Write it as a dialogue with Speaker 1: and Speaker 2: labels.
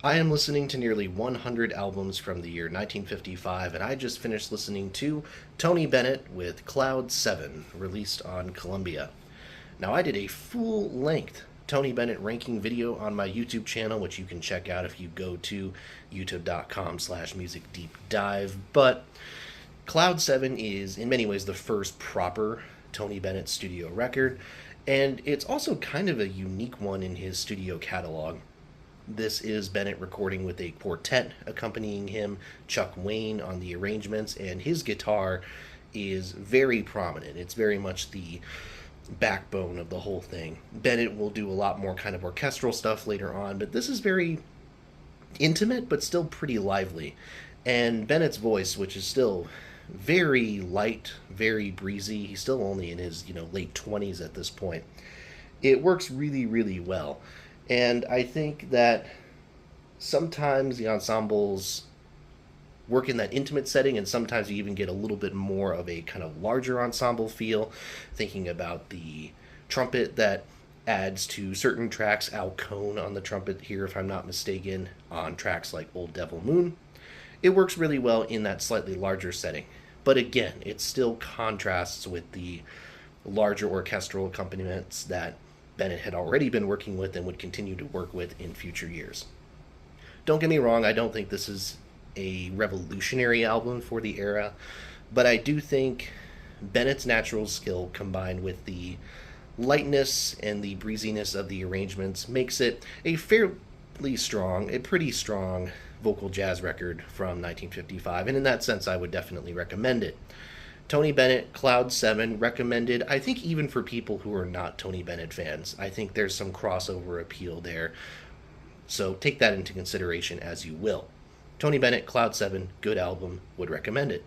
Speaker 1: I am listening to nearly 100 albums from the year 1955, and I just finished listening to Tony Bennett with Cloud 7, released on Columbia. Now, I did a full length Tony Bennett ranking video on my YouTube channel, which you can check out if you go to youtube.com/musicdeepdive. But Cloud 7 is, in many ways, the first proper Tony Bennett studio record, and it's also kind of a unique one in his studio catalog. This is Bennett recording with a quartet accompanying him, Chuck Wayne on the arrangements, and his guitar is very prominent. It's very much the backbone of the whole thing. Bennett will do a lot more kind of orchestral stuff later on, but this is very intimate but still pretty lively. And Bennett's voice, which is still very light, very breezy, he's still only in his, late 20s at this point. It works really, really well. And I think that sometimes the ensembles work in that intimate setting, and sometimes you even get a little bit more of a kind of larger ensemble feel. Thinking about the trumpet that adds to certain tracks, Al Cohn on the trumpet here, if I'm not mistaken, on tracks like Old Devil Moon. It works really well in that slightly larger setting. But again, it still contrasts with the larger orchestral accompaniments that Bennett had already been working with and would continue to work with in future years. Don't get me wrong, I don't think this is a revolutionary album for the era, but I do think Bennett's natural skill combined with the lightness and the breeziness of the arrangements makes it a pretty strong vocal jazz record from 1955, and in that sense I would definitely recommend it. Tony Bennett, Cloud 7, recommended, I think even for people who are not Tony Bennett fans. I think there's some crossover appeal there, so take that into consideration as you will. Tony Bennett, Cloud 7, good album, would recommend it.